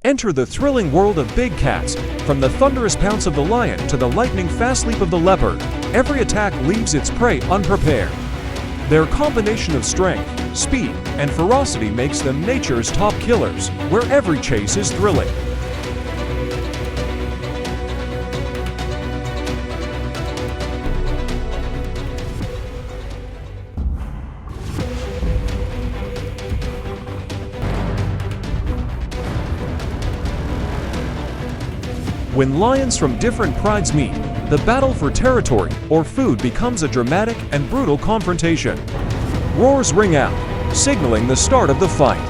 Enter the thrilling world of big cats. From the thunderous pounce of the lion to the lightning-fast leap of the leopard, every attack leaves its prey unprepared. Their combination of strength, speed, and ferocity makes them nature's top killers, where every chase is thrilling. When lions from different prides meet, the battle for territory or food becomes a dramatic and brutal confrontation. Roars ring out, signaling the start of the fight.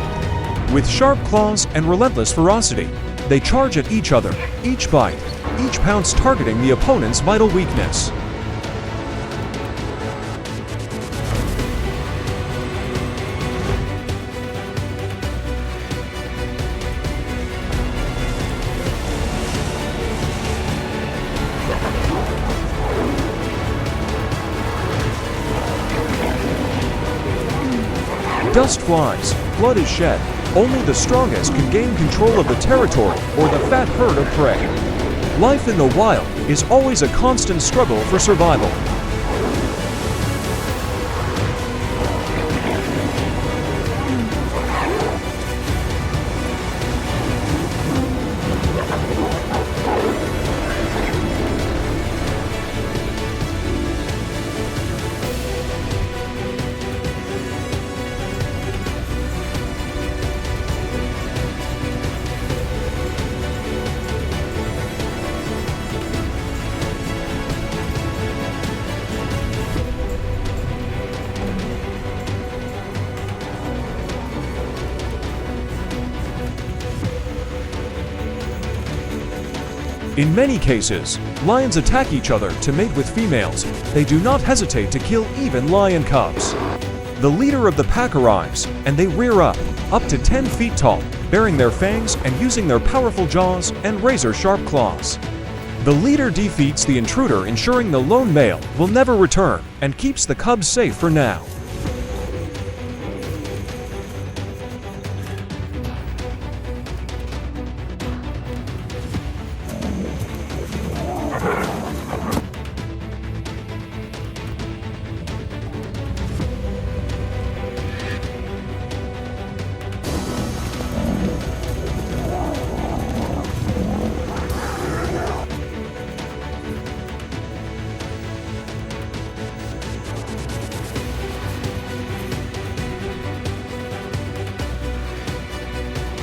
With sharp claws and relentless ferocity, they charge at each other, each bite, each pounce targeting the opponent's vital weakness. Dust flies, blood is shed. Only the strongest can gain control of the territory or the fat herd of prey. Life in the wild is always a constant struggle for survival. In many cases, lions attack each other to mate with females. They do not hesitate to kill even lion cubs. The leader of the pack arrives, and they rear up to 10 feet tall, baring their fangs and using their powerful jaws and razor-sharp claws. The leader defeats the intruder, ensuring the lone male will never return and keeps the cubs safe for now.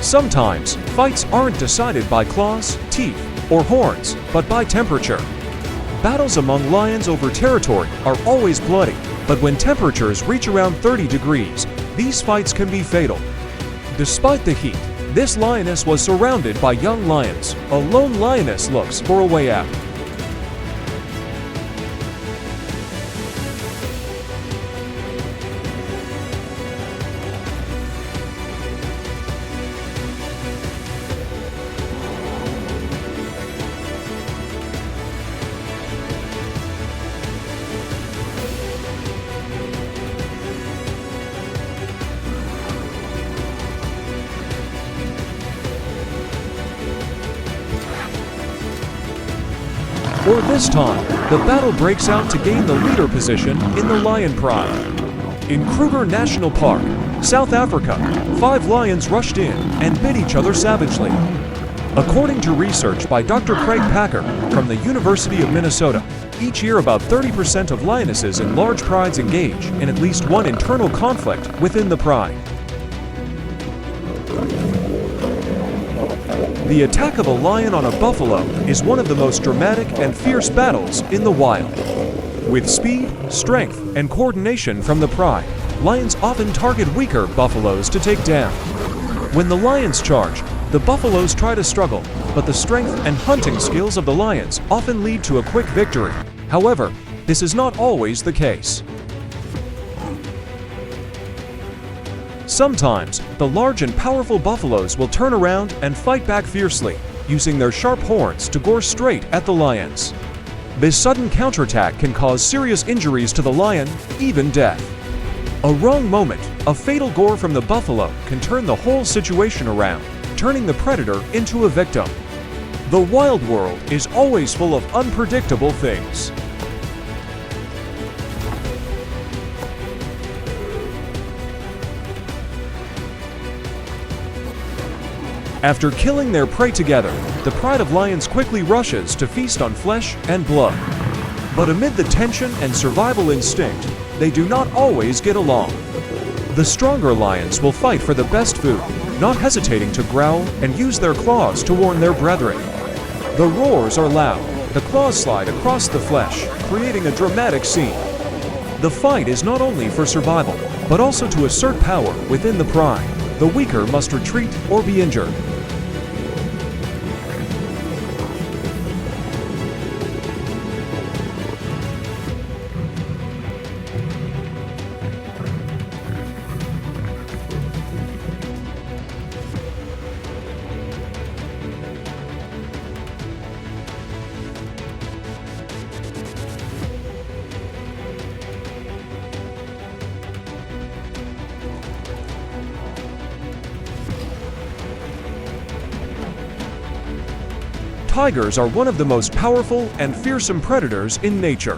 Sometimes, fights aren't decided by claws, teeth, or horns, but by temperature. Battles among lions over territory are always bloody, but when temperatures reach around 30 degrees, these fights can be fatal. Despite the heat, this lioness was surrounded by young lions. A lone lioness looks for a way out. Or this time, the battle breaks out to gain the leader position in the lion pride. In Kruger National Park, South Africa, 5 lions rushed in and bit each other savagely. According to research by Dr. Craig Packer from the University of Minnesota, each year about 30% of lionesses in large prides engage in at least one internal conflict within the pride. The attack of a lion on a buffalo is one of the most dramatic and fierce battles in the wild. With speed, strength, and coordination from the pride, lions often target weaker buffaloes to take down. When the lions charge, the buffaloes try to struggle, but the strength and hunting skills of the lions often lead to a quick victory. However, this is not always the case. Sometimes, the large and powerful buffaloes will turn around and fight back fiercely, using their sharp horns to gore straight at the lions. This sudden counterattack can cause serious injuries to the lion, even death. A wrong moment, a fatal gore from the buffalo can turn the whole situation around. turning the predator into a victim. The wild world is always full of unpredictable things. After killing their prey together, the pride of lions quickly rushes to feast on flesh and blood. But amid the tension and survival instinct, they do not always get along. The stronger lions will fight for the best food, not hesitating to growl and use their claws to warn their brethren. The roars are loud, the claws slide across the flesh, creating a dramatic scene. The fight is not only for survival, but also to assert power within the pride. The weaker must retreat or be injured. Tigers are one of the most powerful and fearsome predators in nature.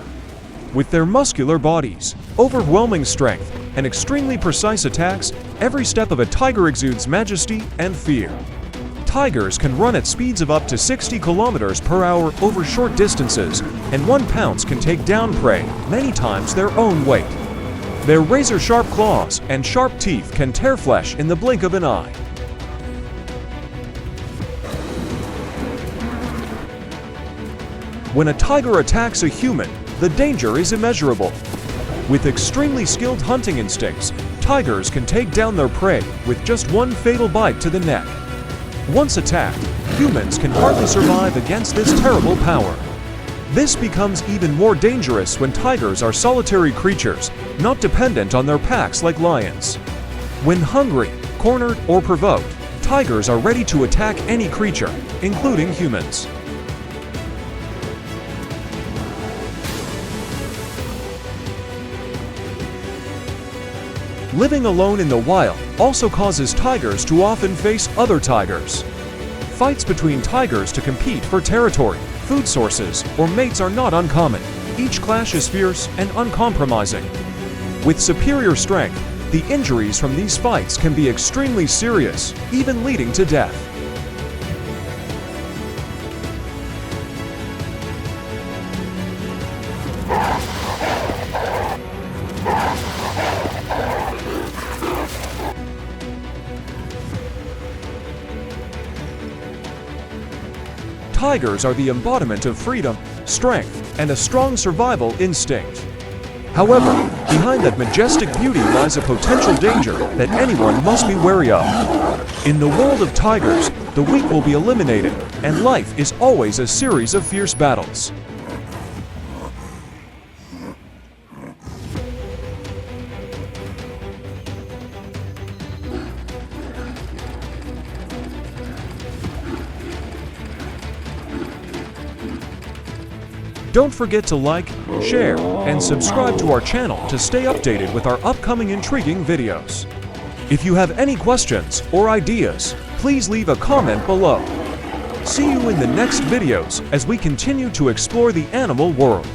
With their muscular bodies, overwhelming strength, and extremely precise attacks, every step of a tiger exudes majesty and fear. Tigers can run at speeds of up to 60 kilometers per hour over short distances, and one pounce can take down prey many times their own weight. Their razor-sharp claws and sharp teeth can tear flesh in the blink of an eye. When a tiger attacks a human, the danger is immeasurable. With extremely skilled hunting instincts, tigers can take down their prey with just one fatal bite to the neck. Once attacked, humans can hardly survive against this terrible power. This becomes even more dangerous when tigers are solitary creatures, not dependent on their packs like lions. When hungry, cornered, or provoked, tigers are ready to attack any creature, including humans. Living alone in the wild also causes tigers to often face other tigers. Fights between tigers to compete for territory, food sources, or mates are not uncommon. Each clash is fierce and uncompromising. With superior strength, the injuries from these fights can be extremely serious, even leading to death. Tigers are the embodiment of freedom, strength, and a strong survival instinct. However, behind that majestic beauty lies a potential danger that anyone must be wary of. In the world of tigers, the weak will be eliminated, and life is always a series of fierce battles. Don't forget to like, share, and subscribe to our channel to stay updated with our upcoming intriguing videos. If you have any questions or ideas, please leave a comment below. See you in the next videos as we continue to explore the animal world.